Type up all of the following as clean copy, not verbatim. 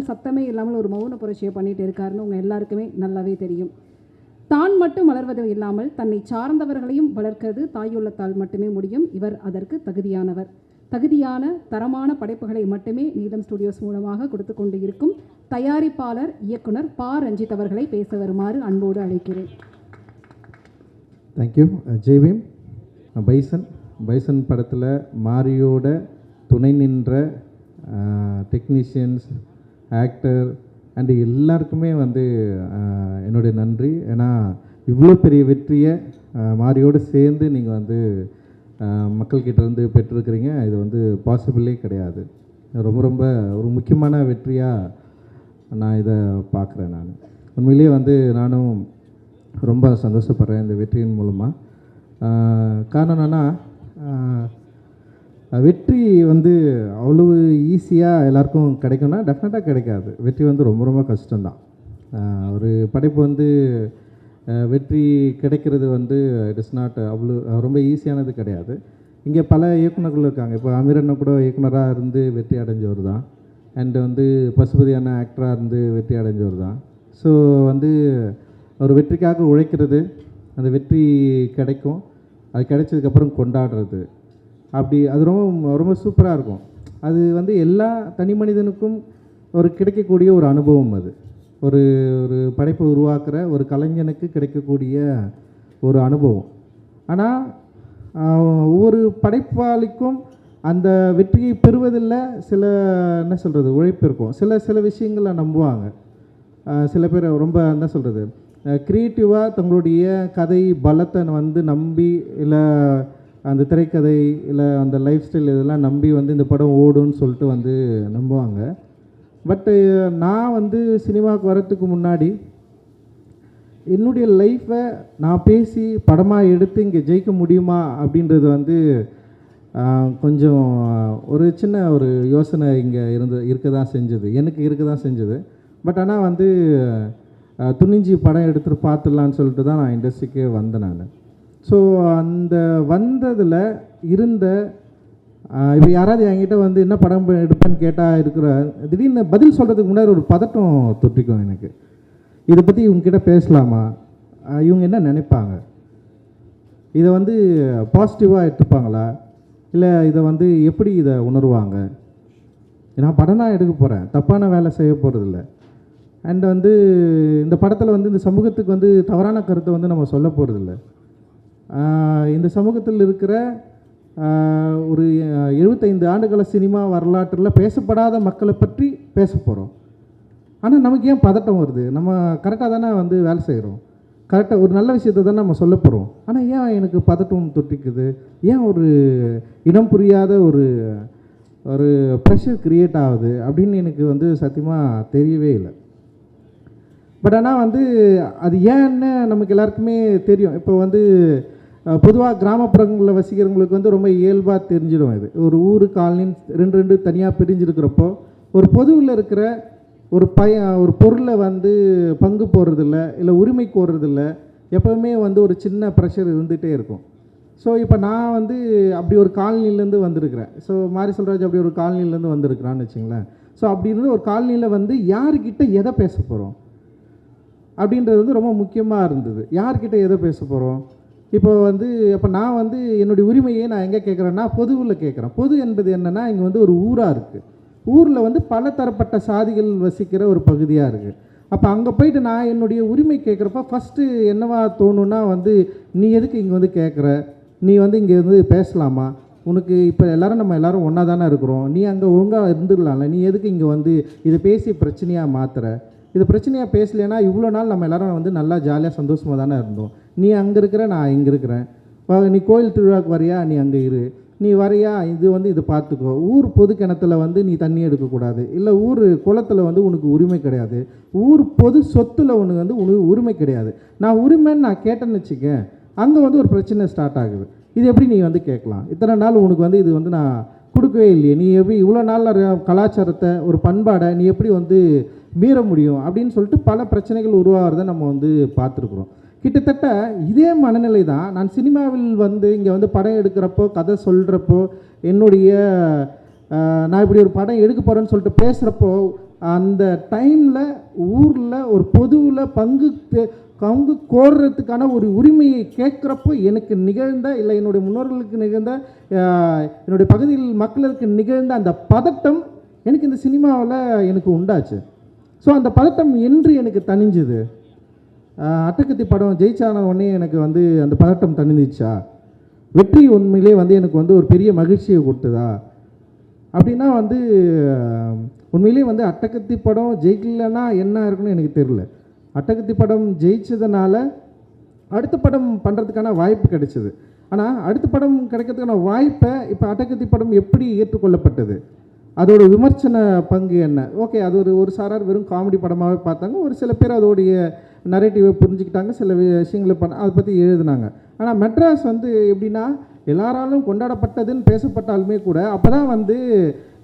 இல்லாமல் சத்தமே இல்லாமல் ஒரு மௌன புரட்சியை பண்ணிட்டு இருக்காருன்னு உங்கள் எல்லாருக்குமே நல்லாவே தெரியும். தான் மட்டும் வளர்வது இல்லாமல் தன்னை சார்ந்தவர்களையும் வளர்க்கிறது தாயுள்ளத்தால் மட்டுமே முடியும். இவர் அதற்கு தகுதியானவர். தகுதியான தரமான படைப்புகளை மட்டுமே நீலம் ஸ்டுடியோஸ் மூலமாக கொடுத்து கொண்டு இருக்கும் தயாரிப்பாளர் இயக்குனர் பா ரஞ்சித் அவர்களை பேச வருமாறு அன்போடு அழைக்கிறேன். தேங்க்யூ. ஜெய்பீம். பைசன் படத்தில் மாரியோட துணை நின்ற டெக்னீஷியன்ஸ், ஆக்டர் அண்டு எல்லாருக்குமே என்னுடைய நன்றி. ஏன்னா இவ்வளோ பெரிய வெற்றியை மாரியோடு சேர்ந்து நீங்கள் மக்கள்கிட்டேருந்து பெற்றிருக்கிறீங்க. இது பாசிபிளே கிடையாது. ரொம்ப ஒரு முக்கியமான வெற்றியாக நான் இதை பார்க்குறேன். நான் உண்மையிலேயே நானும் ரொம்ப சந்தோஷப்படுறேன் இந்த வெற்றியின் மூலமாக. காரணம் என்னென்னா, வெற்றி அவ்வளவு ஈஸியாக எல்லாருக்கும் கிடைக்கும்னா டெஃபினட்டாக கிடைக்காது. வெற்றி ரொம்ப கஷ்டம்தான். ஒரு படைப்பு வெற்றி கிடைக்கிறது இட் இஸ் நாட் அவ்வளோ ரொம்ப ஈஸியானது கிடையாது. இங்கே பல இயக்குநர்கள் இருக்காங்க. இப்போ அமீரண்ணா கூட இயக்குனராக இருந்து வெற்றி அடைஞ்சவர் தான். அண்டு பசுபதியான ஆக்டராக இருந்து வெற்றி அடைஞ்சவர் தான். ஸோ ஒரு வெற்றிக்காக உழைக்கிறது, அந்த வெற்றி கிடைக்கும், அது கிடைச்சதுக்கப்புறம் கொண்டாடுறது, அப்படி அது ரொம்ப சூப்பராக இருக்கும். அது எல்லா தனி மனிதனுக்கும் ஒரு கிடைக்கக்கூடிய ஒரு அனுபவம். அது ஒரு ஒரு படைப்பை உருவாக்குற ஒரு கலைஞனுக்கு கிடைக்கக்கூடிய ஒரு அனுபவம். ஆனால் ஒவ்வொரு படைப்பாளிக்கும் அந்த வெற்றியை பெறுவதில் சில உழைப்பு இருக்கும். சில விஷயங்களை நம்புவாங்க. சில பேர் ரொம்ப க்ரியேட்டிவாக தங்களுடைய கதை பலத்தை நம்பி, இல்லை அந்த திரைக்கதை, இல்லை அந்த லைஃப் ஸ்டைல் இதெல்லாம் நம்பி இந்த படம் ஓடுன்னு சொல்லிட்டு நம்புவாங்க. பட்டு நான் சினிமாவுக்கு வரத்துக்கு முன்னாடி என்னுடைய லைஃப்பை நான் பேசி படமாக எடுத்து இங்கே ஜெயிக்க முடியுமா அப்படின்றது கொஞ்சம் ஒரு சின்ன ஒரு யோசனை இங்கே இருக்க தான் செஞ்சது, எனக்கு இருக்க தான் செஞ்சது. பட் ஆனால் துணிஞ்சி படம் எடுத்துகிட்டு பார்த்துடலான்னு சொல்லிட்டு தான் நான் இண்டஸ்ட்ரிக்கே வந்தேன் நான். ஸோ அந்த வந்ததில் இருந்த இப்போ யாராவது என்கிட்ட என்ன படம் எடுப்பேன்னு கேட்டால் இருக்கிற திடீர்னு பதில் சொல்கிறதுக்கு முன்னாடி ஒரு பதட்டம் தொட்டிக்கும் எனக்கு. இதை பற்றி இவங்ககிட்ட பேசலாமா, இவங்க என்ன நினைப்பாங்க, இதை பாசிட்டிவாக எடுத்துப்பாங்களா, இல்லை இதை எப்படி இதை உணர்வாங்க. நான் படம் தான் எடுக்க போகிறேன், தப்பான வேலை செய்ய போகிறதில்ல. அண்ட் இந்த படத்தில் இந்த சமூகத்துக்கு தவறான கருத்தை நம்ம சொல்ல போகிறதில்ல. இந்த சமூகத்தில் இருக்கிற ஒரு 75 ஆண்டுகள சினிமா வரலாற்றில் பேசப்படாத மக்களை பற்றி பேச போகிறோம். ஆனால் நமக்கு ஏன் பதட்டம் வருது? நம்ம கரெக்டாக தானே வேலை செய்கிறோம், கரெக்டாக ஒரு நல்ல விஷயத்தை தானே நம்ம சொல்ல போகிறோம். ஆனால் ஏன் எனக்கு பதட்டம் தொட்டிக்குது? ஏன் ஒரு இனம் புரியாத ஒரு ஒரு ப்ரெஷர் க்ரியேட் ஆகுது அப்படின்னு எனக்கு சத்தியமாக தெரியவே இல்லை. பட் ஆனால் அது ஏன்னு நமக்கு எல்லாருக்குமே தெரியும். இப்போ பொதுவாக கிராமப்புறங்களில் வசிக்கிறவங்களுக்கு ரொம்ப இயல்பாக தெரிஞ்சிடும். இது ஒரு ஊர் காலனின்னு ரெண்டு தனியாக பிரிஞ்சிருக்கிறப்போ ஒரு பொதுவில் இருக்கிற ஒரு பொருளை பங்கு போடுறதில்ல, இல்லை உரிமை கோர்றதில்ல, எப்போவுமே ஒரு சின்ன ப்ரெஷர் இருந்துகிட்டே இருக்கும். ஸோ இப்போ நான் அப்படி ஒரு காலனிலேருந்து வந்திருக்கிறேன். ஸோ மாரி செல்வராஜ் அப்படி ஒரு காலனிலேருந்து வந்திருக்கிறான்னு வச்சுங்களேன். ஸோ அப்படி இருந்து ஒரு காலனியில் யார்கிட்ட எதை பேச போகிறோம் அப்படின்றது ரொம்ப முக்கியமாக இருந்தது. யார்கிட்ட எதை பேச போகிறோம்? இப்போ அப்போ நான் என்னுடைய உரிமையை நான் எங்கே கேட்குறேன்னா பொதுவில் கேட்குறேன். பொது என்பது என்னென்னா, இங்கே ஒரு ஊராக இருக்குது. ஊரில் பல தரப்பட்ட சாதிகள் வசிக்கிற ஒரு பகுதியாக இருக்குது. அப்போ அங்கே போயிட்டு நான் என்னுடைய உரிமை கேட்குறப்ப ஃபஸ்ட்டு என்னவா தோணுன்னா, நீ எதுக்கு இங்கே கேட்குற, நீ இங்கே பேசலாமா, உனக்கு இப்போ நம்ம எல்லோரும் ஒன்றா தானே இருக்கிறோம், நீ அங்கே ஒழுங்காக இருந்துடலாம்ல, நீ எதுக்கு இங்கே இதை பேசி பிரச்சனையாக மாற்றுற, இது பிரச்சனையாக பேசலைன்னா இவ்வளோ நாள் நம்ம எல்லோரும் நல்லா ஜாலியாக சந்தோஷமாக தானே இருந்தோம். நீ அங்கே இருக்கிற, நான் இங்கே இருக்கிறேன், நீ கோயில் திருவிழாவுக்கு வரியா, நீ அங்கே இரு, நீ வரையா, இது பார்த்துக்கோ. ஊர் பொது கிணத்துல நீ தண்ணி எடுக்கக்கூடாது, இல்லை ஊர் குளத்தில் உனக்கு உரிமை கிடையாது, ஊர் பொது சொத்தில் உனக்கு உரிமை கிடையாது. நான் உரிமைன்னு நான் கேட்டேன்னு வச்சுக்கேன், அங்கே ஒரு பிரச்சனை ஸ்டார்ட் ஆகுது. இது எப்படி நீ கேட்கலாம்? இத்தனை நாள் உனக்கு இது நான் கொடுக்கவே இல்லையே, நீ எப்படி இவ்வளோ நாளில் கலாச்சாரத்தை ஒரு பண்பாடை நீ எப்படி மீற முடியும் அப்படின்னு சொல்லிட்டு பல பிரச்சனைகள் உருவாகிறத நம்ம பார்த்துருக்குறோம். கிட்டத்தட்ட இதே மனநிலை தான் நான் சினிமாவில் இங்கே படம் எடுக்கிறப்போ, கதை சொல்கிறப்போ, என்னுடைய நான் இப்படி ஒரு படம் எடுக்க போகிறேன்னு சொல்லிட்டு பேசுகிறப்போ அந்த டைமில் ஊரில் ஒரு பொதுவில் பங்கு கோர்றதுக்கான ஒரு உரிமையை கேட்குறப்போ எனக்கு நிகழ்ந்த, இல்லை என்னுடைய முன்னோர்களுக்கு நிகழ்ந்த, என்னுடைய பகுதியில் மக்களுக்கு நிகழ்ந்த அந்த பதட்டம் எனக்கு இந்த சினிமாவில் எனக்கு உண்டாச்சு. ஸோ அந்த பதட்டம் என்று எனக்கு தணிஞ்சுது. அட்டகத்தி படம் ஜெயிச்சான உடனே எனக்கு வந்து அந்த பதட்டம் தணிஞ்சிச்சா? வெற்றி உண்மையிலே வந்து எனக்கு வந்து ஒரு பெரிய மகிழ்ச்சியை கொடுத்ததா அப்படின்னா வந்து உண்மையிலே வந்து அட்டகத்தி படம் ஜெயிக்கலைன்னா என்ன இருக்குன்னு எனக்கு தெரியல. அட்டகத்தி படம் ஜெயிச்சதுனால அடுத்த படம் பண்ணுறதுக்கான வாய்ப்பு கிடைச்சிது. ஆனால் அடுத்த படம் கிடைக்கிறதுக்கான வாய்ப்பை இப்போ அட்டகத்தி படம் எப்படி ஏற்றுக்கொள்ளப்பட்டது, அதோட விமர்சன பங்கு என்ன? ஓகே, அது ஒரு சாரார் வெறும் காமெடி படமாகவே பார்த்தாங்க. ஒரு சில பேர் அதோடைய நரேட்டிவை புரிஞ்சுக்கிட்டாங்க, சில விஷயங்களை அதை பற்றி எழுதுனாங்க. ஆனால் மெட்ராஸ் வந்து எப்படின்னா எல்லாராலும் கொண்டாடப்பட்டதுன்னு பேசப்பட்டாலுமே கூட அப்போ தான் வந்து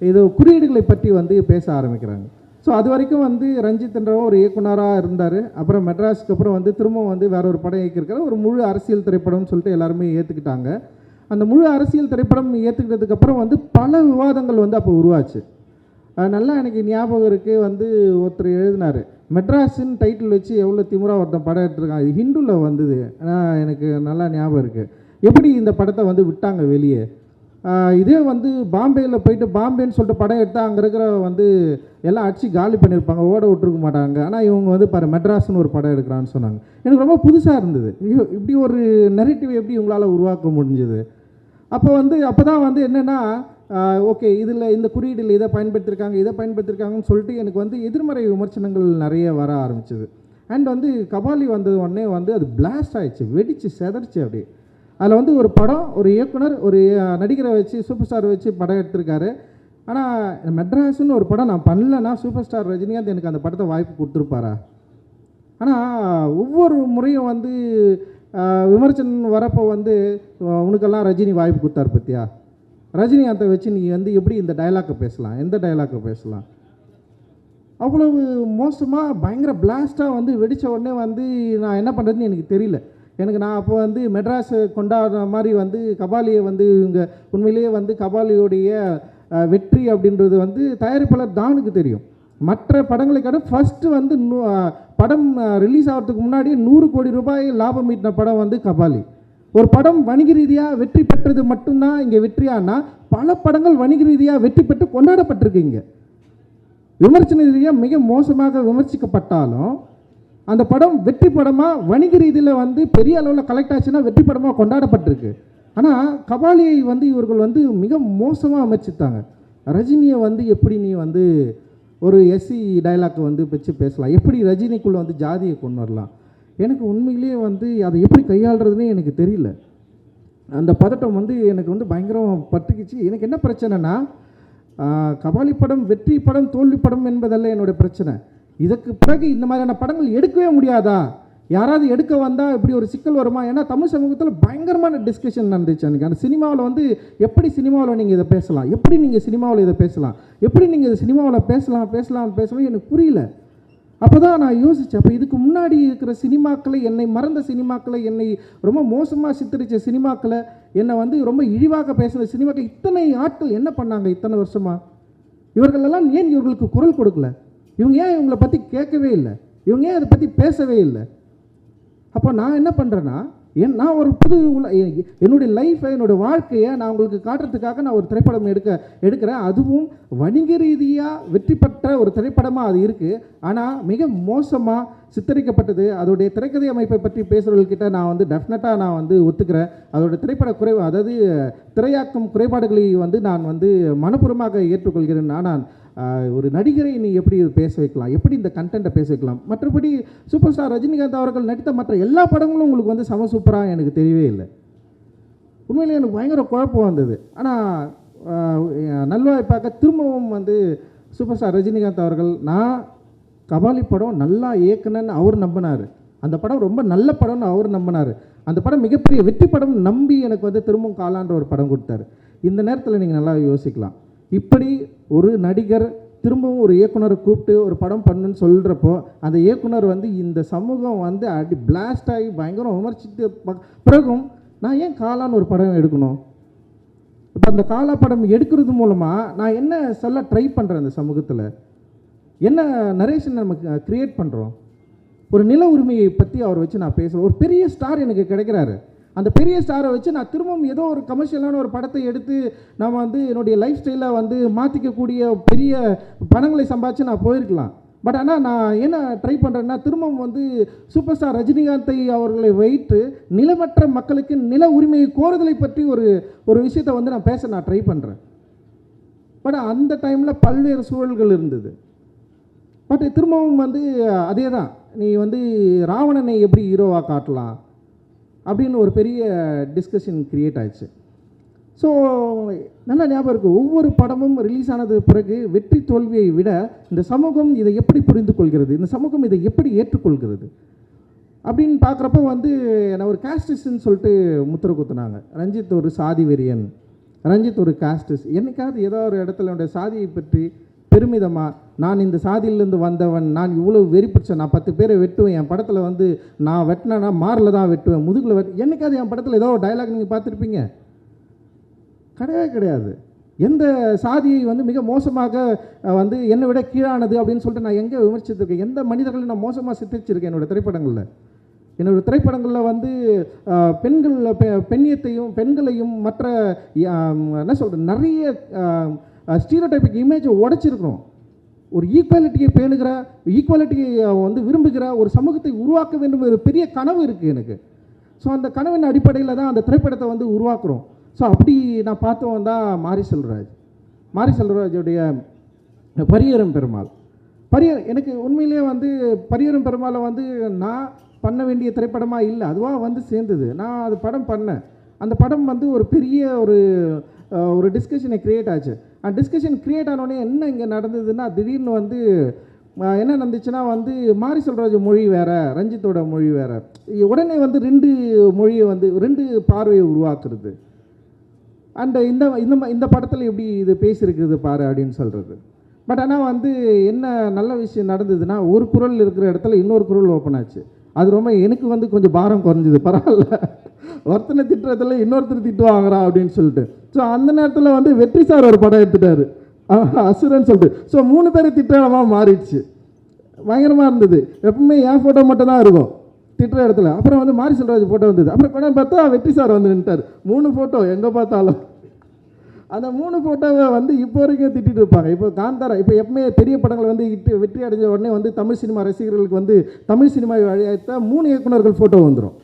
இது குறியீடுகளை பற்றி வந்து பேச ஆரம்பிக்கிறாங்க. ஸோ அது வரைக்கும் வந்து ரஞ்சித் என்ற ஒரு இயக்குனராக இருந்தார். அப்புறம் மெட்ராஸுக்கு அப்புறம் வந்து திரும்பவும் வந்து வேற ஒரு படம் இயக்கியிருக்காரு. ஒரு முழு அரசியல் திரைப்படம்னு சொல்லிட்டு எல்லாருமே ஏற்றுக்கிட்டாங்க. அந்த முழு அரசியல் திரைப்படம் ஏற்றுக்கிட்டதுக்கப்புறம் வந்து பல விவாதங்கள் வந்து அப்போ உருவாச்சு. நல்லா எனக்கு ஞாபகம் இருக்குது, வந்து ஒருத்தர் எழுதினார், மெட்ராஸின்னு டைட்டில் வச்சு எவ்வளோ திமுறா ஒருத்தன் படம் எடுத்துருக்கான், இது ஹிந்துவில் வந்தது. எனக்கு நல்லா ஞாபகம் இருக்குது. எப்படி இந்த படத்தை வந்து விட்டாங்க வெளியே? இதே வந்து பாம்பேயில் போயிட்டு பாம்பேன்னு சொல்லிட்டு படம் எடுத்தால் அங்கே இருக்கிற வந்து எல்லாம் அடிச்சு காலி பண்ணியிருப்பாங்க, ஓட விட்டுருக்க மாட்டாங்க. ஆனால் இவங்க வந்து பாரு மெட்ராஸ்னு ஒரு படம் எடுக்கிறான்னு சொன்னாங்க. எனக்கு ரொம்ப புதுசாக இருந்தது. இப்படி ஒரு நெரேட்டிவ் எப்படி உங்களால் உருவாக்க முடிஞ்சுது? அப்போ தான் வந்து என்னென்னா ஓகே, இதில் இந்த குறியீடில் இதை பயன்படுத்தியிருக்காங்கன்னு சொல்லிட்டு எனக்கு வந்து எதிர்மறை விமர்சனங்கள் நிறைய வர ஆரம்பிச்சிது. அண்ட் வந்து கபாலி வந்தது உடனே வந்து அது பிளாஸ்ட் ஆகிடுச்சு, வெடிச்சு செதறிச்சு. அப்படி அதில் வந்து ஒரு படம், ஒரு இயக்குனர், ஒரு நடிகரை வச்சு, சூப்பர் ஸ்டார் வச்சு படம் எடுத்திருக்காரு. ஆனால் மெட்ராஸ்ன்னு ஒரு படம் நான் பண்ணலன்னா சூப்பர் ஸ்டார் ரஜினிகாந்த் எனக்கு அந்த படத்தை வாய்ப்பு கொடுத்துருப்பாரா? ஆனால் ஒவ்வொரு முறையும் வந்து விமர்சனம் வரப்போ வந்து உனக்கெல்லாம் ரஜினி வாய்ப்பு கொடுத்தாரு பற்றியா, ரஜினிகாந்தை வச்சு நீ வந்து எப்படி இந்த டைலாக்கை பேசலாம், எந்த டைலாக்கை பேசலாம்? அவ்வளவு மோசமாக பயங்கர பிளாஸ்ட்டாக வந்து வெடித்த உடனே வந்து நான் என்ன பண்ணுறதுன்னு எனக்கு தெரியல. நான் அப்போ வந்து மெட்ராஸ் கொண்டாடுற மாதிரி வந்து கபாலியை வந்து இவங்க உண்மையிலேயே வந்து கபாலியோடைய வெற்றி அப்படின்றது வந்து தயாரிப்பாளர் தானுக்கு தெரியும். மற்ற படங்களை காட்ட ஃபஸ்ட்டு வந்து படம் ரிலீஸ் ஆகிறதுக்கு முன்னாடி 100 கோடி ரூபாய் லாபம் ஈட்டின படம் வந்து கபாலி. ஒரு படம் வணிக ரீதியாக வெற்றி பெற்றது மட்டும்தான் இங்கே வெற்றியானா, பல படங்கள் வணிக ரீதியாக வெற்றி பெற்று கொண்டாடப்பட்டிருக்குங்க. விமர்சன ரீதியாக மிக மோசமாக விமர்சிக்கப்பட்டாலும் அந்த படம் வெற்றி படமாக வணிக ரீதியில் வந்து பெரிய அளவில் கலெக்ட் ஆச்சுன்னா வெற்றி படமாக கொண்டாடப்பட்டிருக்கு. ஆனால் கபாலியை வந்து இவர்கள் வந்து மிக மோசமாக விமர்சித்தாங்க. ரஜினியை வந்து எப்படி நீ வந்து ஒரு எஸ்சி டைலாக்கை வந்து வச்சு பேசலாம், எப்படி ரஜினிக்குள்ளே வந்து ஜாதியை கொண்டு வரலாம்? எனக்கு உண்மையிலேயே வந்து அதை எப்படி கையாளுறதுனே எனக்கு தெரியல. அந்த பதட்டம் வந்து எனக்கு வந்து பயங்கரம் பட்டுக்குச்சு. எனக்கு என்ன பிரச்சனைனா, கபாலி படம் வெற்றி படம் தோல்வி படம் என்பதல்ல என்னுடைய பிரச்சனை. இதுக்கு பிறகு இந்த மாதிரியான படங்கள் எடுக்கவே முடியாதா? யாராவது எடுக்க வந்தால் இப்படி ஒரு சிக்கல் வருமா? ஏன்னா தமிழ் சமூகத்தில் பயங்கரமான டிஸ்கஷன் நடந்துச்சு அன்றைக்கி. அந்த சினிமாவில் வந்து எப்படி சினிமாவில் நீங்கள் இதை பேசலாம், எப்படி நீங்கள் சினிமாவில் இதை பேசலாம், எப்படி நீங்கள் இதை சினிமாவில் பேசலாம் எனக்கு புரியல. அப்போ தான் நான் யோசித்தேன், அப்போ இதுக்கு முன்னாடி இருக்கிற சினிமாக்களை, என்னை மறந்த சினிமாக்களை, என்னை ரொம்ப மோசமாக சித்தரித்த சினிமாக்களை, என்னை வந்து ரொம்ப இழிவாக பேசுகிற சினிமாக்கள் இத்தனை ஆட்கள் என்ன பண்ணாங்க இத்தனை வருஷமாக? இவர்களெல்லாம் ஏன் இவர்களுக்கு குரல் கொடுக்கல? இவங்க ஏன் இவங்களை பற்றி கேட்கவே இல்லை? இவங்க ஏன் அதை பற்றி பேசவே இல்லை? அப்போ நான் என்ன பண்ணுறேன்னா, நான் ஒரு என்னுடைய லைஃப்பை, என்னுடைய வாழ்க்கையை நான் உங்களுக்கு காட்டுறதுக்காக நான் ஒரு திரைப்படம் எடுக்கிறேன். அதுவும் வணிக ரீதியாக வெற்றி பெற்ற ஒரு திரைப்படமாக அது இருக்குது. ஆனால் மிக மோசமாக சித்தரிக்கப்பட்டது. அதோடைய திரைக்கதை அமைப்பை பற்றி பேசுகிறவர்கிட்ட நான் வந்து டெஃபினட்டாக நான் வந்து ஒத்துக்கிறேன். அதோடைய திரைப்பட அதாவது திரையாக்கம் குறைபாடுகளை வந்து நான் வந்து மனப்பூர்வமாக ஏற்றுக்கொள்கிறேன். ஆனால் ஒரு நடிகரை நீ எப்படி பேச வைக்கலாம், எப்படி இந்த கண்டென்ட்டை பேச வைக்கலாம்? மற்றபடி சூப்பர் ஸ்டார் ரஜினிகாந்த் அவர்கள் நடித்த மற்ற எல்லா படங்களும் உங்களுக்கு வந்து சம சூப்பராக எனக்கு தெரியவே இல்லை. உண்மையிலே எனக்கு பயங்கர குழப்பம் வந்தது. ஆனால் நல்வாய்ப்பாக திரும்பவும் வந்து சூப்பர் ஸ்டார் ரஜினிகாந்த் அவர்கள், நான் கபாலி படம் நல்லா இயக்குனன்னு அவர் நம்பினார், அந்த படம் ரொம்ப நல்ல படம்னு அவர் நம்பினார், அந்த படம் மிகப்பெரிய வெற்றி படம் நம்பி எனக்கு வந்து திரும்பவும் காலான்ற ஒரு படம் கொடுத்தாரு. இந்த நேரத்தில் நீங்கள் நல்லா யோசிக்கலாம், இப்படி ஒரு நடிகர் திரும்பவும் ஒரு இயக்குனரை கூப்பிட்டு ஒரு படம் பண்ணுன்னு சொல்கிறப்போ, அந்த இயக்குனர் வந்து இந்த சமூகம் வந்து பிளாஸ்ட் ஆகி பயங்கரம் விமர்சித்து பிறகும் நான் ஏன் காலான்னு ஒரு படம் எடுக்கணும்? இப்போ அந்த காலா படம் எடுக்கிறது மூலமாக நான் என்ன சொல்ல ட்ரை பண்ணுறேன்? அந்த சமூகத்தில் என்ன நரேஷன் நம்ம க்ரியேட் பண்ணுறோம்? ஒரு நில உரிமையை பற்றி அவரை வச்சு நான் பேசுகிறேன். ஒரு பெரிய ஸ்டார் எனக்கு கிடைக்கிறாரு. அந்த பெரிய ஸ்டாரை வச்சு நான் திரும்பவும் ஏதோ ஒரு கமர்ஷியலான ஒரு படத்தை எடுத்து நான் வந்து என்னுடைய லைஃப் ஸ்டைலை வந்து மாற்றிக்கக்கூடிய பெரிய பணங்களை சம்பாதிச்சு நான் போயிருக்கலாம். பட் ஆனால் நான் என்ன ட்ரை பண்ணுறேன்னா, திரும்பவும் வந்து சூப்பர் ஸ்டார் ரஜினிகாந்தை அவர்களை வைத்து நிலமற்ற மக்களுக்கு நில உரிமையை கோருதலை பற்றி ஒரு விஷயத்தை வந்து நான் பேச நான் ட்ரை பண்ணுறேன். பட் அந்த டைமில் பல்வேறு சூழல்கள் இருந்தது. பட் திரும்பவும் வந்து அதே தான், நீ வந்து ராவணனை எப்படி ஹீரோவாக காட்டலாம் அப்படின்னு ஒரு பெரிய டிஸ்கஷன் க்ரியேட் ஆயிடுச்சு. ஸோ நல்லா ஞாபகம் இருக்குது, ஒவ்வொரு படமும் ரிலீஸ் ஆனது பிறகு வெற்றி தோல்வியை விட இந்த சமூகம் இதை எப்படி புரிந்து கொள்கிறது, இந்த சமூகம் இதை எப்படி ஏற்றுக்கொள்கிறது அப்படின்னு பார்க்குறப்ப வந்து நான் ஒரு காஸ்டிஸ்ன்னு சொல்லிட்டு முத்திரை குத்துனாங்க. ரஞ்சித் ஒரு சாதி வெறியன், ரஞ்சித் ஒரு காஸ்டிஸ். என்னைக்காவது ஏதோ ஒரு இடத்துல என்னுடைய சாதியை பற்றி பெருமிதமாக, நான் இந்த சாதியிலேருந்து வந்தவன், நான் இவ்வளோ வெறி பிடிச்சேன், நான் 10 பேரை வெட்டுவேன், என் படத்தில் வந்து நான் வெட்டினேன்னா மாரில் தான் வெட்டுவேன், முதுகில் என்னைக்காவது என் படத்தில் ஏதோ ஒரு டைலாக் நீங்கள் பார்த்துருப்பீங்க? கிடையவே கிடையாது. எந்த சாதியை வந்து மிக மோசமாக வந்து என்னை விட கீழானது அப்படின்னு சொல்லிட்டு நான் எங்கே விமர்சித்திருக்கேன்? எந்த மனிதர்களை நான் மோசமாக சித்தரிச்சிருக்கேன் என்னோடய திரைப்படங்களில்? என்னோடய திரைப்படங்களில் வந்து பெண்களையும் மற்ற என்ன சொல்கிறது, நிறைய ஸ்டீரியோடைபிக் இமேஜை உடைச்சிருக்கிறோம். ஒரு ஈக்குவாலிட்டியை பேணுகிற, ஈக்குவாலிட்டியை வந்து விரும்புகிற ஒரு சமூகத்தை உருவாக்க வேண்டும் ஒரு பெரிய கனவு இருக்குது எனக்கு. ஸோ அந்த கனவின் அடிப்படையில் தான் அந்த திரைப்படத்தை வந்து உருவாக்குறோம். ஸோ அப்படி நான் பார்த்தவன் தான் மாரி செல்வராஜுடைய பரியேறும் பெருமாள். எனக்கு உண்மையிலேயே வந்து பரியேறும் பெருமாளை வந்து நான் பண்ண வேண்டிய திரைப்படமாக இல்லை, அதுவாக வந்து சேர்ந்தது. நான் அது படம் பண்ணேன். அந்த படம் வந்து ஒரு பெரிய ஒரு டிஸ்கஷனை க்ரியேட் ஆச்சு. அந்த டிஸ்கஷன் க்ரியேட் ஆனோடனே என்ன இங்கே நடந்ததுன்னா, திடீர்னு வந்து என்ன நடந்துச்சுன்னா வந்து மாரி செல்வராஜ் மொழி வேறு, ரஞ்சித்தோட மொழி வேறு. உடனே வந்து 2 மொழியை வந்து 2 பார்வையை உருவாக்குறது. அண்ட் இந்த படத்தில் எப்படி இது பேசியிருக்குது பாரு அப்படின்னு சொல்கிறது. பட் ஆனால் வந்து என்ன நல்ல விஷயம் நடந்ததுன்னா, ஒரு குரல் இருக்கிற இடத்துல இன்னொரு குரல் ஓப்பன் ஆச்சு. அது ரொம்ப எனக்கு வந்து கொஞ்சம் பாரம் குறைஞ்சிது. பரவாயில்ல, ஒருத்தனை திட்டுறதுல இன்னொருத்தர் திட்டு வாங்குறான் அப்படின்னு சொல்லிட்டு. ஸோ அந்த நேரத்தில் வந்து வெற்றி சார் ஒரு படம் எடுத்துட்டார், அசுரன் சொல்லிட்டு. ஸோ 3 பேரை திட்டமாக மாறிடுச்சு. பயங்கரமாக இருந்தது. எப்பவுமே என் ஃபோட்டோ மட்டும் தான் இருக்கும் திட்டுற இடத்துல. அப்புறம் வந்து மாரி செல்வராஜ் ஃபோட்டோ வந்தது. அப்புறம் படம் பார்த்தா வெற்றி சார் வந்து நின்ட்டார். 3 ஃபோட்டோ எங்கே பார்த்தாலும். அந்த 3 ஃபோட்டோவை வந்து இப்போ வரைக்கும் திட்டிட்டு இருப்பாங்க. இப்போ காந்தாரா, இப்போ எப்பவுமே பெரிய படங்கள் வந்து வெற்றி அடைஞ்ச உடனே வந்து தமிழ் சினிமா ரசிகர்களுக்கு வந்து தமிழ் சினிமா வழியாக 3 இயக்குனர்கள் ஃபோட்டோ வந்துடும்.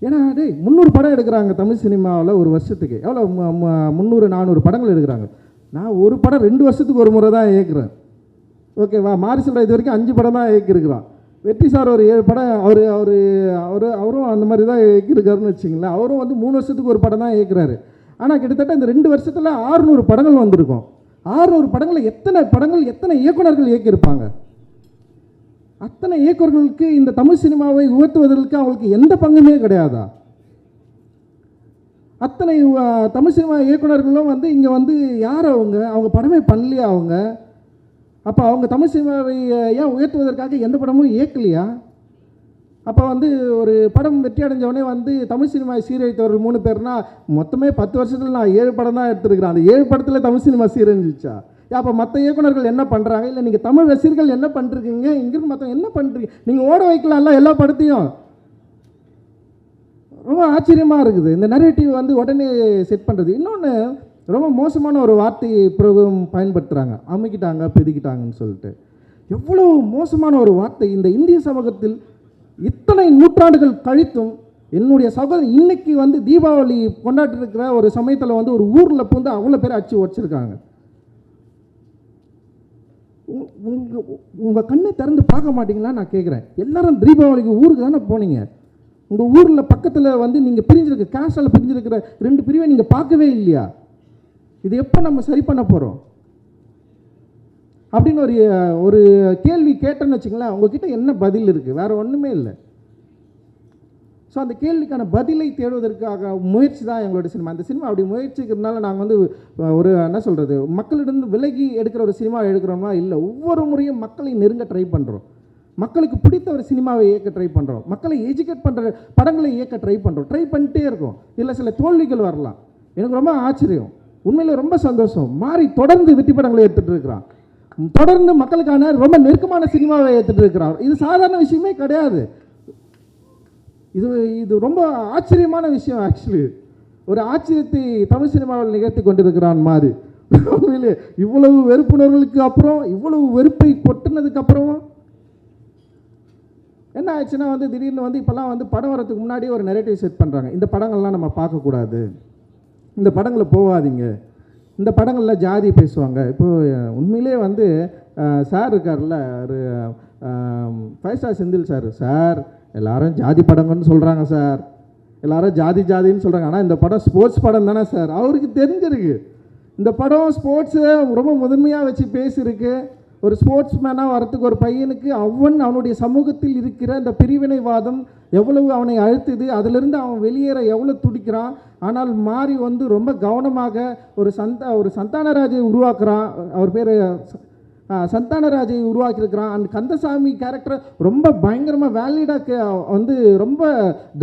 ஏன்னா 300 படம் எடுக்கிறாங்க தமிழ் சினிமாவில் ஒரு வருஷத்துக்கு. எவ்வளோ 300-400 படங்கள் எடுக்கிறாங்க. நான் ஒரு படம் 2 வருஷத்துக்கு ஒரு முறை தான் இயக்குறேன். ஓகேவா? மாரி செல்வராஜ் இது வரைக்கும் 5 படம் தான் இயக்கியிருக்கிறான். வெற்றி சார் ஒரு 7 படம் அவரும் அந்த மாதிரி தான் இயக்கியிருக்காருன்னு வச்சிங்களேன். அவரும் வந்து 3 வருஷத்துக்கு ஒரு படம் தான் இயக்குறாரு. ஆனால் கிட்டத்தட்ட இந்த 2 வருஷத்தில் 600 படங்கள் வந்திருக்கும். 600 படங்களில் எத்தனை இயக்குனர்கள் இயக்கியிருப்பாங்க? அத்தனை இயக்குனர்களுக்கு இந்த தமிழ் சினிமாவை உயர்த்துவதற்கு அவங்களுக்கு எந்த பங்குமே கிடையாதா? அத்தனை தமிழ் சினிமா இயக்குனர்களும் வந்து இங்கே வந்து யார் அவங்க படமே பண்ணலையா? அப்போ அவங்க தமிழ் சினிமாவை ஏன் உயர்த்துவதற்காக எந்த படமும் இயக்கலையா? அப்போ வந்து ஒரு படம் வெற்றி அடைஞ்சவொடனே வந்து தமிழ் சினிமா சீரழித்தவர்கள் 3 பேர்னா மொத்தமே 10 வருஷத்தில் நான் 7 படம் தான் எடுத்துருக்கிறேன். அந்த 7 படத்தில் தமிழ் சினிமா சீரழிஞ்சிச்சா? அப்போ மற்ற இயக்குனர்கள் என்ன பண்ணுறாங்க? இல்லை நீங்கள் தமிழ் ரசிகர்கள் என்ன பண்ணுறீங்க? இங்கிருந்து மற்றவங்க என்ன பண்ணுறீங்க? நீங்கள் ஓட வைக்கலாம்ல எல்லா படத்தையும். ரொம்ப ஆச்சரியமாக இருக்குது இந்த நரேட்டிவ் வந்து உடனே செட் பண்ணுறது. இன்னொன்று ரொம்ப மோசமான ஒரு வார்த்தை பிரயோகம் பயன்படுத்துகிறாங்க, அமுக்கிட்டாங்க பெருக்கிட்டாங்கன்னு சொல்லிட்டு. எவ்வளோ மோசமான ஒரு வார்த்தை! இந்த இந்திய சமூகத்தில் இத்தனை நூற்றாண்டுகள் கழித்தும் என்னுடைய சகோதரன் இன்னைக்கு வந்து தீபாவளி கொண்டாடி இருக்கிற ஒரு சமயத்தில் வந்து ஒரு ஊரில் வந்து அவ்வளோ பேர் அடிச்சு உடச்சிருக்காங்க. உங்கள் கண்ணை திறந்து பார்க்க மாட்டீங்களா நான் கேட்குறேன். எல்லாரும் தீபாவளிக்கு ஊருக்கு தானே போனீங்க. உங்கள் ஊரில் பக்கத்தில் வந்து நீங்கள் பிரிஞ்சிருக்க கேஸ்டால் பிரிஞ்சிருக்கிற 2 பிரிவை நீங்கள் பார்க்கவே இல்லையா? இது எப்போ நம்ம சரி பண்ண போகிறோம் அப்படின்னு ஒரு கேள்வி கேட்டேன்னு வச்சுங்களேன். உங்ககிட்ட என்ன பதில் இருக்குது? வேறு ஒன்றுமே இல்லை. ஸோ அந்த கேள்விக்கான பதிலை தேடுவதற்காக முயற்சி தான் எங்களோட சினிமா. அந்த சினிமா அப்படி முயற்சிக்கிறதுனால நாங்கள் வந்து ஒரு என்ன சொல்கிறது, மக்களிடம் விலகி எடுக்கிற ஒரு சினிமா எடுக்கிறோம்னா இல்லை. ஒவ்வொரு முறையும் மக்களை நெருங்க ட்ரை பண்ணுறோம். மக்களுக்கு பிடித்த ஒரு சினிமாவை இயக்க ட்ரை பண்ணுறோம். மக்களை எஜுகேட் பண்ணுற படங்களை இயக்க ட்ரை பண்ணுறோம். ட்ரை பண்ணிட்டே இருக்கோம். இல்லை சில தோல்விகள் வரலாம். எனக்கு ரொம்ப ஆச்சரியம், உண்மையில் ரொம்ப சந்தோஷம். மாறி தொடர்ந்து வெற்றி படங்களை எடுத்துகிட்டு இருக்கிறான். தொடர்ந்து மக்களுக்கான ரொம்ப நெருக்கமான சினிமாவை ஏற்றுட்டு இருக்கிறார். இது சாதாரண விஷயமே கிடையாது. இது இது ரொம்ப ஆச்சரியமான விஷயம். ஆக்சுவலி ஒரு ஆச்சரியத்தை தமிழ் சினிமாவில் நிகழ்த்தி கொண்டிருக்கிறான் மாதிரி. உண்மையிலே இவ்வளவு வெறுப்புணர்களுக்கு அப்புறம், இவ்வளவு வெறுப்பை கொட்டினதுக்கு அப்புறம் என்ன ஆச்சுன்னா வந்து திடீர்னு வந்து இப்போல்லாம் வந்து படம் வரதுக்கு முன்னாடி ஒரு நெரேட்டிவ் செட் பண்ணுறாங்க. இந்த படங்கள்லாம் நம்ம பார்க்கக்கூடாது, இந்த படங்களை போகாதீங்க, இந்த படங்களில் ஜாதி பேசுவாங்க. இப்போது உண்மையிலே வந்து சார் இருக்கார்ல, ஒரு 5 ஸ்டார் செந்தில் சார் எல்லாரும் ஜாதி படங்கள்னு சொல்கிறாங்க சார், எல்லாரும் ஜாதின்னு சொல்கிறாங்க. ஆனால் இந்த படம் ஸ்போர்ட்ஸ் படம் தானே சார். அவருக்கு தெரிஞ்சிருக்கு இந்த படம் ஸ்போர்ட்ஸு ரொம்ப முதன்மையாக வச்சு பேசியிருக்கு. ஒரு ஸ்போர்ட்ஸ் மேனாக வரத்துக்கு ஒரு பையனுக்கு அவனுடைய சமூகத்தில் இருக்கிற இந்த பிரிவினைவாதம் எவ்வளவு அவனை அழுத்துது, அதிலிருந்து அவன் வெளியேற எவ்வளோ துடிக்கிறான். ஆனால் மாறி வந்து ரொம்ப கவனமாக ஒரு சந்தானராஜை உருவாக்குறான். அவர் பேர் சந்தானராஜை உருவாக்கியிருக்கிறான். அந்த கந்தசாமி கேரக்டரை ரொம்ப பயங்கரமாக வேலிடாக வந்து ரொம்ப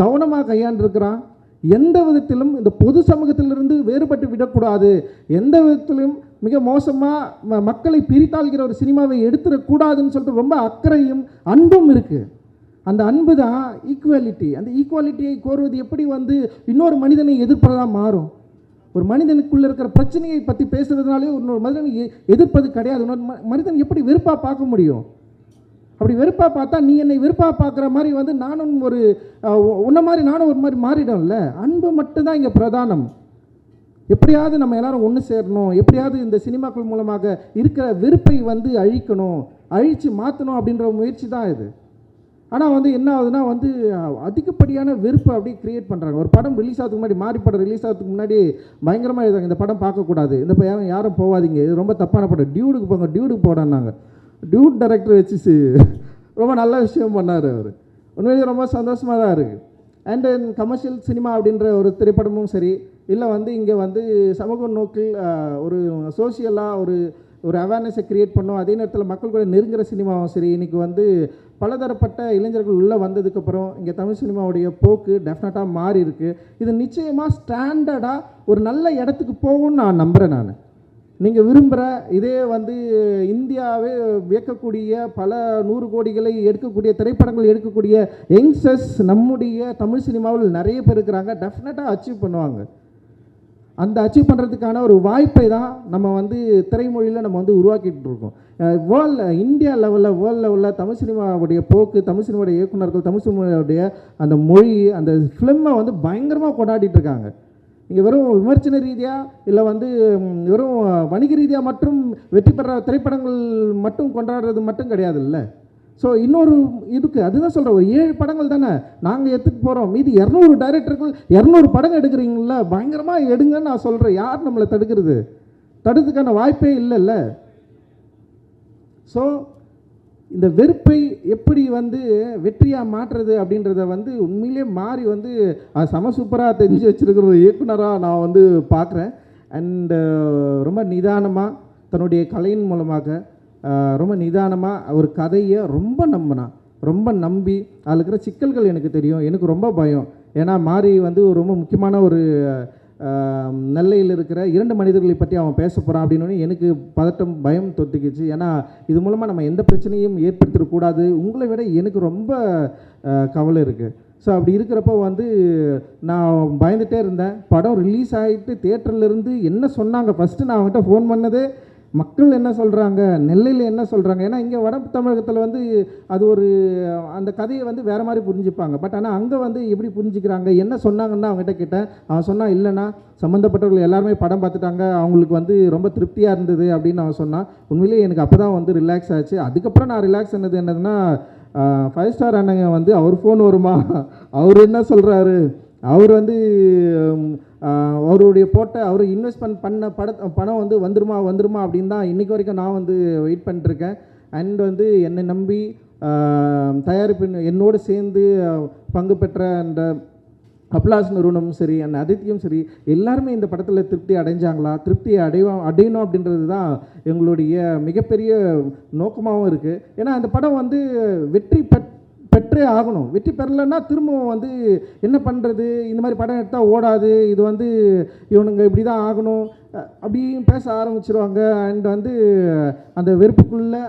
கவனமாக கையாண்டிருக்கிறான். எந்த விதத்திலும் இந்த பொது சமூகத்திலிருந்து வேறுபட்டு விடக்கூடாது, எந்த விதத்திலும் மிக மோசமாக மக்களை பிரித்தாள்கிற ஒரு சினிமாவை எடுத்துடக்கூடாதுன்னு சொல்லிட்டு ரொம்ப அக்கறையும் அன்பும் இருக்குது. அந்த அன்பு தான் ஈக்குவாலிட்டி. அந்த ஈக்குவாலிட்டியை கோருவது எப்படி வந்து இன்னொரு மனிதனை எதிர்ப்பதாக மாறும். ஒரு மனிதனுக்குள்ளே இருக்கிற பிரச்சனையை பற்றி பேசுகிறதுனாலே இன்னொரு மனிதனை எதிர்ப்பது கிடையாது. இன்னொரு மனிதன் எப்படி வெறுப்பாக பார்க்க முடியும்? அப்படி வெறுப்பாக பார்த்தா நீ என்னை வெறுப்பாக பார்க்குற மாதிரி வந்து நானும் உன்ன மாதிரி நானும் ஒரு மாதிரி மாறிடும்ல. அன்பு மட்டும்தான் இங்கே பிரதானம். எப்படியாவது நம்ம எல்லாரும் ஒன்று சேரணும், எப்படியாவது இந்த சினிமாக்கள் மூலமாக இருக்கிற வெறுப்பை வந்து அழித்து மாற்றணும் அப்படின்ற முயற்சி தான் இது. ஆனால் வந்து என்ன ஆகுதுன்னா வந்து அதிகப்படியான வெறுப்பு அப்படியே க்ரியேட் பண்ணுறாங்க. ஒரு படம் ரிலீஸ் ஆகிறதுக்கு முன்னாடி, மாறி படம் ரிலீஸ் ஆகிறதுக்கு முன்னாடி பயங்கரமாக எழுதாங்க, இந்த படம் பார்க்கக்கூடாது, இந்த படம் யாரும் போகாதீங்க, இது ரொம்ப தப்பான படம், டியூடுக்கு போங்க, டியூடுக்கு போடான்னாங்க. டியூட் டைரக்டர் வச்சு ரொம்ப நல்ல விஷயம் பண்ணார் அவர். உண்மையிலேயே ரொம்ப சந்தோஷமாக தான் இருக்குது. அண்ட் தென் கமர்ஷியல் சினிமா அப்படின்ற ஒரு திரைப்படமும் சரி, இல்லை வந்து இங்கே வந்து சமூக நோக்கில் ஒரு சோஷியலாக ஒரு அவேர்னஸை க்ரியேட் பண்ணோம், அதே நேரத்தில் மக்கள் கூட நெருங்குற சினிமாவும் சரி, இன்றைக்கி வந்து பலதரப்பட்ட இளைஞர்கள் உள்ளே வந்ததுக்கப்புறம் இங்கே தமிழ் சினிமாவுடைய போக்கு டெஃபினட்டாக மாறி இருக்குது. இது நிச்சயமாக ஸ்டாண்டர்டாக ஒரு நல்ல இடத்துக்கு போகும்னு நான் நம்புகிறேன். நான் நீங்கள் விரும்புகிற இதே வந்து இந்தியாவே வியக்கக்கூடிய பல 100 கோடிகளை எடுக்கக்கூடிய திரைப்படங்கள் எடுக்கக்கூடிய யங்ஸ்டர்ஸ் நம்முடைய தமிழ் சினிமாவில் நிறைய பேர் இருக்கிறாங்க. டெஃபினட்டாக அச்சீவ் பண்ணுவாங்க. அந்த அச்சீவ் பண்ணுறதுக்கான ஒரு வாய்ப்பை தான் நம்ம வந்து திரைமொழியில் நம்ம வந்து உருவாக்கிட்டு இருக்கோம். இந்தியா லெவலில், வேர்ல்டு லெவலில் தமிழ் சினிமாவுடைய போக்கு, தமிழ் சினிமாவுடைய இயக்குநர்கள், தமிழ் சினிமாவுடைய அந்த மொழி, அந்த ஃபிலிமை வந்து பயங்கரமாக கொண்டாடிட்டு இருக்காங்க. இங்கே வெறும் விமர்சன ரீதியாக இல்லை வந்து வெறும் வணிக ரீதியாக மட்டும் வெற்றி பெற திரைப்படங்கள் மட்டும் கொண்டாடுறது மட்டும் கிடையாது இல்லை. ஸோ இன்னொரு இருக்குது, அதுதான் சொல்கிறேன். ஒரு 7 படங்கள் தானே நாங்கள் எடுத்துகிட்டு போகிறோம், மீதி 200 டைரக்டர்கள் 200 படம் எடுக்கிறீங்கள, பயங்கரமாக எடுங்கன்னு நான் சொல்கிறேன். யார் நம்மளை தடுக்கிறதுக்கான வாய்ப்பே இல்லைல்ல. ஸோ இந்த வெறுப்பை எப்படி வந்து வெற்றியாக மாற்றுறது அப்படின்றத வந்து உண்மையிலே மாறி வந்து செம சூப்பராக தெரிஞ்சு வச்சுருக்கிற ஒரு இயக்குனராக நான் வந்து பார்க்குறேன். அண்டு ரொம்ப நிதானமாக தன்னுடைய கலையின் மூலமாக ரொம்ப நிதானமாக ஒரு கதையை ரொம்ப நம்பி அதில் இருக்கிற சிக்கல்கள் எனக்கு தெரியும், எனக்கு ரொம்ப பயம். ஏன்னா மாறி வந்து ரொம்ப முக்கியமான ஒரு நெல்லையில் இருக்கிற 2 மனிதர்களை பற்றி அவன் பேச போகிறான் அப்படின்னு எனக்கு பதட்டம், பயம் தொத்துக்கிச்சு. ஏன்னா இது மூலமாக நம்ம எந்த பிரச்சனையும் ஏற்படுத்திடக்கூடாது, உங்களை விட எனக்கு ரொம்ப கவலை இருக்குது. ஸோ அப்படி இருக்கிறப்போ வந்து நான் பயந்துகிட்டே இருந்தேன். படம் ரிலீஸ் ஆகிட்டு தியேட்டர்லேருந்து என்ன சொன்னாங்க, ஃபஸ்ட்டு நான் அவங்ககிட்ட ஃபோன் பண்ணதே மக்கள் என்ன சொல்கிறாங்க, நெல்லையில் என்ன சொல்கிறாங்க. ஏன்னா இங்கே வட தமிழகத்தில் வந்து அது அந்த கதையை வந்து வேறு மாதிரி புரிஞ்சுப்பாங்க. பட் ஆனால் அங்கே வந்து எப்படி புரிஞ்சுக்கிறாங்க, என்ன சொன்னாங்கன்னு அவங்ககிட்ட கேட்டேன். அவன் சொன்னான், இல்லைண்ணா சம்மந்தப்பட்டவர்கள் எல்லாருமே படம் பார்த்துட்டாங்க, அவங்களுக்கு வந்து ரொம்ப திருப்தியாக இருந்தது அப்படின்னு அவன் சொன்னான். உண்மையிலேயே எனக்கு அப்போ தான் வந்து ரிலாக்ஸ் ஆச்சு. அதுக்கப்புறம் நான் ரிலாக்ஸ் ஆனது என்னதுன்னா, 5 ஸ்டார் அண்ணங்க வந்து அவர் ஃபோன் வருமா, அவர் என்ன சொல்கிறாரு, அவர் வந்து அவருடைய அவர் இன்வெஸ்ட்மெண்ட் பண்ண பணம் வந்து வந்துருமா அப்படின்னு தான் இன்றைக்கி வரைக்கும் நான் வந்து வெயிட் பண்ணிட்டுருக்கேன். அண்ட் வந்து என்னை நம்பி தயாரிப்பு என்னோடு சேர்ந்து பங்கு பெற்ற அந்த அப்லாஸ் நிறுவனமும் சரி, அந்த அதித்தியும் சரி, எல்லாருமே இந்த படத்தில் திருப்தி அடைஞ்சாங்களா, திருப்தியை அடையணும் அப்படின்றது தான் எங்களுடைய மிகப்பெரிய நோக்கமாகவும் இருக்குது. ஏன்னா அந்த படம் வந்து வெற்றி பெற்றே ஆகணும். வெற்றி பெறலைன்னா திரும்பவும் வந்து என்ன பண்ணுறது, இந்த மாதிரி படம் எடுத்தால் ஓடாது, இது வந்து இவனுங்க இப்படி தான் ஆகணும் அப்படின்னு பேச ஆரம்பிச்சிருவாங்க. அண்ட் வந்து அந்த வெறுப்புக்குள்ளே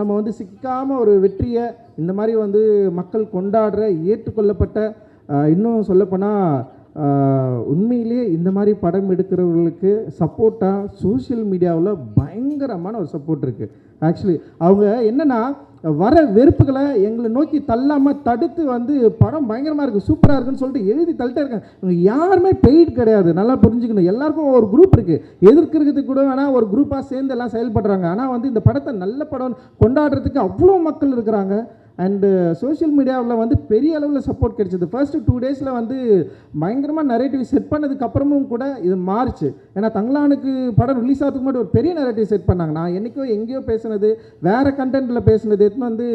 நம்ம வந்து சிக்காமல் ஒரு வெற்றியை இந்த மாதிரி வந்து மக்கள் கொண்டாடுற ஏற்றுக்கொள்ளப்பட்ட இன்னும் சொல்லப்போனால் உண்மையிலேயே இந்த மாதிரி படம் எடுக்கிறவர்களுக்கு சப்போர்ட்டாக சோஷியல் மீடியாவில் பயங்கரமான ஒரு சப்போர்ட் இருக்குது. ஆக்சுவலி அவங்க என்னென்னா வர வெறுப்புகளை எங்களை நோக்கி தள்ளாமல் தடுத்து வந்து படம் பயங்கரமாக இருக்குது, சூப்பராக இருக்குன்னு சொல்லிட்டு எழுதி தள்ளிட்டே இருக்காங்க. இவங்க யாருமே பெய்ட் கிடையாது, நல்லா புரிஞ்சுக்கணும். எல்லாருக்கும் ஒரு குரூப் இருக்குது, எதிர்க்கிறதுக்கு கூட வேணால் ஒரு குரூப்பாக சேர்ந்து எல்லாம் செயல்படுறாங்க. ஆனால் வந்து இந்த படத்தை நல்ல படம் கொண்டாடுறதுக்கு அவ்வளோ மக்கள் இருக்கிறாங்க. அண்டு சோஷியல் மீடியாவில் வந்து பெரிய அளவில் சப்போர்ட் கிடைச்சிது. ஃபர்ஸ்ட்டு 2 டேஸில் வந்து பயங்கரமாக நரேட்டிவ் செட் பண்ணதுக்கப்புறமும் கூட இது மாறிச்சு. ஏன்னா தங்கலானுக்கு படம் ரிலீஸ் ஆகிறதுக்கு முன்னாடி ஒரு பெரிய நரேட்டிவ் செட் பண்ணாங்க. நான் என்றைக்கோ எங்கேயோ பேசுனது, வேறு கண்டென்ட்டில் பேசுனது எடுத்துன்னு வந்து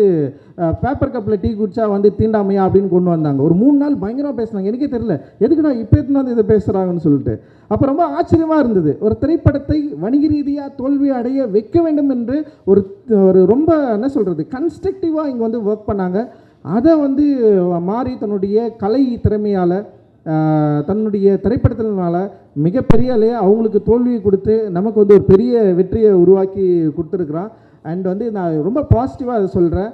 பேப்பர் கப்பில் டீ குடிச்சா வந்து தீண்டாமையா அப்படின்னு கொண்டு வந்தாங்க. ஒரு 3 நாள் பயங்கரமாக பேசினாங்க. எனக்கே தெரியல எதுக்குடா இப்போ எடுத்துன்னு வந்து இதை பேசுகிறாங்கன்னு சொல்லிட்டு. அப்போ ரொம்ப ஆச்சரியமாக இருந்தது. ஒரு திரைப்படத்தை வணிக ரீதியாக தோல்வி அடைய வைக்க வேண்டும் என்று ஒரு ரொம்ப என்ன சொல்கிறது கன்ஸ்ட்ரக்டிவாக இங்கே வந்து ஒர்க் பண்ணாங்க. அதை வந்து மாறி தன்னுடைய கலை திறமையால் தன்னுடைய திரைப்படத்தினால மிகப்பெரிய அவங்களுக்கு தோல்வியை கொடுத்து நமக்கு வந்து ஒரு பெரிய வெற்றியை உருவாக்கி கொடுத்துருக்குறான். அண்ட் வந்து நான் ரொம்ப பாசிட்டிவாக அதை சொல்கிறேன்.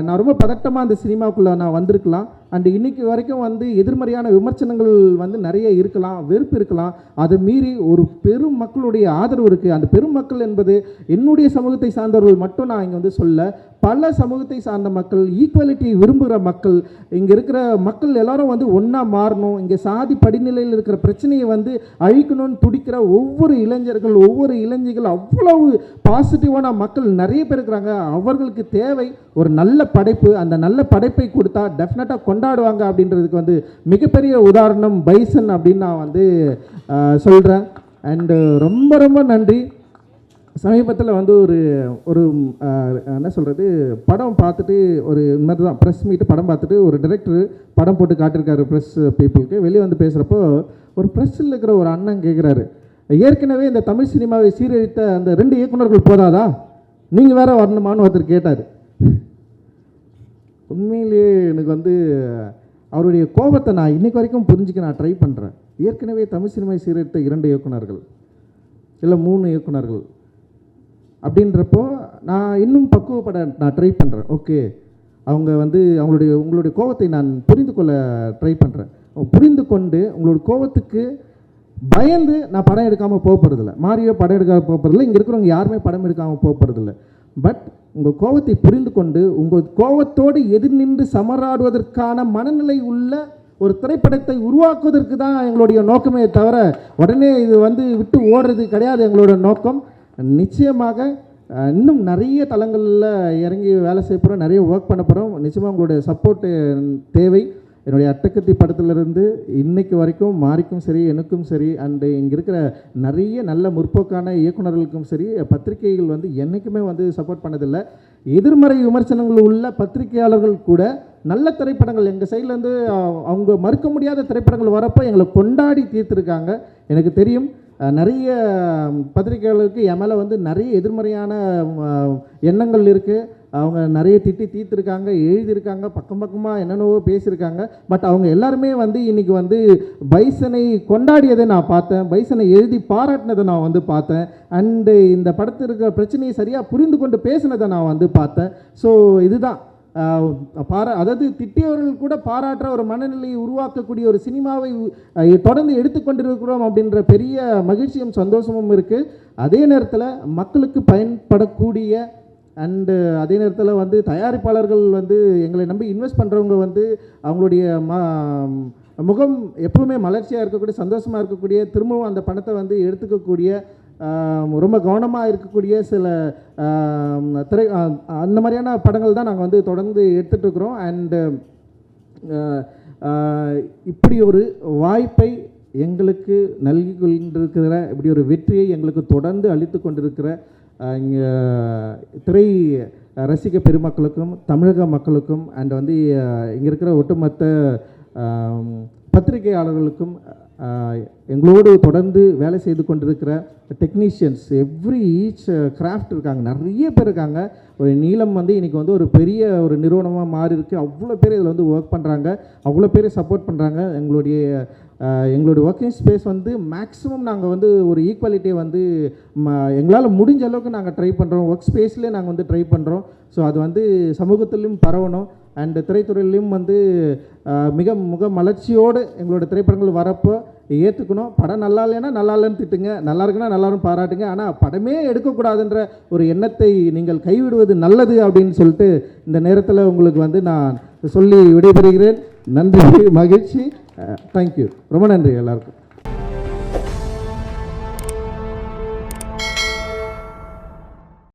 நான் ரொம்ப பதட்டமாக அந்த சினிமாவுக்குள்ளே நான் வந்திருக்கலாம். அண்டு இன்றைக்கி வரைக்கும் வந்து எதிர்மறையான விமர்சனங்கள் வந்து நிறைய இருக்கலாம், வெறுப்பு இருக்கலாம். அதை மீறி ஒரு பெரும் மக்களுடைய ஆதரவு இருக்குது. அந்த பெரும் மக்கள் என்பது என்னுடைய சமூகத்தை சார்ந்தவர்கள் மட்டும் நான் இங்கே வந்து சொல்ல, பல சமூகத்தை சார்ந்த மக்கள், ஈக்குவாலிட்டி விரும்புகிற மக்கள், இங்கே இருக்கிற மக்கள் எல்லாரும் வந்து ஒன்றா மாறணும், இங்கே சாதி படிநிலையில் இருக்கிற பிரச்சனையை வந்து அழிக்கணும்னு துடிக்கிற ஒவ்வொரு இளைஞர்கள், ஒவ்வொரு இளைஞர்கள், அவ்வளவு பாசிட்டிவான மக்கள் நிறைய பேர் இருக்கிறாங்க. அவர்களுக்கு தேவை ஒரு நல்ல படைப்பு. அந்த நல்ல படைப்பை கொடுத்தா டெஃபினட்டாக கொண்டாடுவாங்க அப்படின்றதுக்கு வந்து மிகப்பெரிய உதாரணம் பைசன் அப்படின்னு நான் வந்து சொல்கிறேன். அண்டு ரொம்ப ரொம்ப நன்றி. சமீபத்தில் வந்து ஒரு என்ன சொல்கிறது படம் பார்த்துட்டு ஒரு மாதிரி தான் ப்ரெஸ் மீட்டு படம் பார்த்துட்டு ஒரு டைரக்டர் படம் போட்டு காட்டியிருக்காரு ப்ரெஸ் பீப்புளுக்கு. வெளியே வந்து பேசுகிறப்போ ஒரு ப்ரெஸ்ஸில் இருக்கிற ஒரு அண்ணன் கேட்குறாரு, ஏற்கனவே இந்த தமிழ் சினிமாவை சீரழித்த அந்த 2 இயக்குநர்கள் போதாதா, நீங்கள் வேற வரணுமான்னு ஒருத்தர் கேட்டார். உண்மையிலேயே எனக்கு வந்து அவருடைய கோபத்தை நான் இன்றைக்கு வரைக்கும் புரிஞ்சுக்க நான் ட்ரை பண்ணுறேன். ஏற்கனவே தமிழ் சினிமாவை சீரழித்த 2 இயக்குநர்கள் இல்லை 3 இயக்குநர்கள் அப்படின்றப்போ நான் இன்னும் பக்குவப்பட நான் ட்ரை பண்ணுறேன். ஓகே, அவங்க வந்து உங்களுடைய கோபத்தை நான் புரிந்து கொள்ள ட்ரை பண்ணுறேன். புரிந்து கொண்டு உங்களுடைய கோபத்துக்கு பயந்து நான் படம் எடுக்காமல் போக போகிறதில்ல, மாறியோ படம் எடுக்காமல் போக போகிறதில்ல, இங்கே இருக்கிறவங்க யாருமே படம் எடுக்காமல் போக போகிறதில்ல. பட் உங்கள் கோபத்தை புரிந்து கொண்டு உங்கள் கோபத்தோடு எதிர் நின்று சமராடுவதற்கான மனநிலை உள்ள ஒரு திரைப்படத்தை உருவாக்குவதற்கு தான் எங்களுடைய நோக்கமே தவிர உடனே இது வந்து விட்டு ஓடுறது கிடையாது எங்களோட நோக்கம். நிச்சயமாக இன்னும் நிறைய தளங்களில் இறங்கி வேலை செய்ய போகிறோம், நிறைய ஒர்க் பண்ண போகிறோம். நிச்சயமாக உங்களுடைய சப்போர்ட்டு தேவை. என்னுடைய அட்டகத்தி படத்திலிருந்து இன்னைக்கு வரைக்கும் மாறிக்கும் சரி, எனக்கும் சரி, அண்டு இங்கே இருக்கிற நிறைய நல்ல முற்போக்கான இயக்குநர்களுக்கும் சரி, பத்திரிகைகள் வந்து என்றைக்குமே வந்து சப்போர்ட் பண்ணதில்லை. எதிர்மறை விமர்சனங்கள் உள்ள பத்திரிகையாளர்கள் கூட நல்ல திரைப்படங்கள் எங்கள் சைட்லேருந்து அவங்க மறுக்க முடியாத திரைப்படங்கள் வரப்போ எங்களை கொண்டாடி தீர்த்துருக்காங்க. எனக்கு தெரியும் நிறைய பத்திரிகையாளருக்கு என் மேலே வந்து நிறைய எதிர்மறையான எண்ணங்கள் இருக்குது. அவங்க நிறைய திட்டி தீர்த்துருக்காங்க, எழுதியிருக்காங்க, பக்கம் பக்கமாக என்னென்னவோ பேசியிருக்காங்க. பட் அவங்க எல்லாருமே வந்து இன்றைக்கி வந்து பைசனை கொண்டாடியதை நான் பார்த்தேன், பைசனை எழுதி பாராட்டினதை நான் வந்து பார்த்தேன். அண்டு இந்த படத்தில் இருக்கிற பிரச்சனையை சரியாக புரிந்து கொண்டு பேசினதை நான் வந்து பார்த்தேன். ஸோ இதுதான் அதாவது திட்டியவர்கள் கூட பாராட்டுற ஒரு மனநிலையை உருவாக்கக்கூடிய ஒரு சினிமாவை தொடர்ந்து எடுத்துக்கொண்டிருக்கிறோம் அப்படின்ற பெரிய மகிழ்ச்சியும் சந்தோஷமும் இருக்குது. அதே நேரத்தில் மக்களுக்கு பயன்படக்கூடிய அண்டு அதே நேரத்தில் வந்து தயாரிப்பாளர்கள் வந்து எங்களை நம்பி இன்வெஸ்ட் பண்ணுறவங்க வந்து அவங்களுடைய முகம் எப்பவுமே மலர்ச்சியாக இருக்கக்கூடிய, சந்தோஷமாக இருக்கக்கூடிய, திரும்பவும் அந்த பணத்தை வந்து எடுத்துக்கக்கூடிய, ரொம்ப கவனமாக இருக்கக்கூடிய சில அந்த மாதிரியான படங்கள் தான் நாங்கள் வந்து தொடர்ந்து எடுத்துகிட்ருக்குறோம். அண்டு இப்படி ஒரு வாய்ப்பை எங்களுக்கு நல்கி கொண்டிருக்கிற, இப்படி ஒரு வெற்றியை எங்களுக்கு தொடர்ந்து அளித்து கொண்டிருக்கிற இங்கே திரை ரசிக பெருமக்களுக்கும் தமிழக மக்களுக்கும் அண்ட் வந்து இங்கே இருக்கிற ஒட்டுமொத்த பத்திரிகையாளர்களுக்கும் எங்களோடு தொடர்ந்து வேலை செய்து கொண்டிருக்கிற டெக்னீஷியன்ஸ் ஈச் கிராஃப்ட் இருக்காங்க, நிறைய பேர் இருக்காங்க. ஒரு நீலம் வந்து இன்றைக்கி வந்து ஒரு பெரிய ஒரு நிறுவனமாக மாறி இருக்குது. அவ்வளோ பேர் இதில் வந்து ஒர்க் பண்ணுறாங்க, அவ்வளோ பேர் சப்போர்ட் பண்ணுறாங்க. எங்களுடைய ஒர்க்கிங் ஸ்பேஸ் வந்து மேக்ஸிமம் நாங்கள் வந்து ஒரு ஈக்குவாலிட்டியை வந்து எங்களால் முடிஞ்ச அளவுக்கு நாங்கள் ட்ரை பண்ணுறோம். ஒர்க் ஸ்பேஸ்லேயே நாங்கள் வந்து ட்ரை பண்ணுறோம். ஸோ அது வந்து சமூகத்திலையும் பரவணும். அண்டு திரைத்துறையிலையும் வந்து முக மலர்ச்சியோடு எங்களோட திரைப்படங்கள் வரப்போ ஏற்றுக்கணும். படம் நல்லா இல்லைன்னா நல்லா இல்லைன்னு திட்டுங்க, நல்லா இருக்குன்னா நல்லாரும் பாராட்டுங்க. ஆனால் படமே எடுக்கக்கூடாதுன்ற ஒரு எண்ணத்தை நீங்கள் கைவிடுவது நல்லது அப்படின்னு சொல்லிட்டு இந்த நேரத்தில் உங்களுக்கு வந்து நான் சொல்லி விடைபெறுகிறேன். நன்றி, மகிழ்ச்சி, தேங்க்யூ, ரொம்ப நன்றி எல்லாருக்கும்.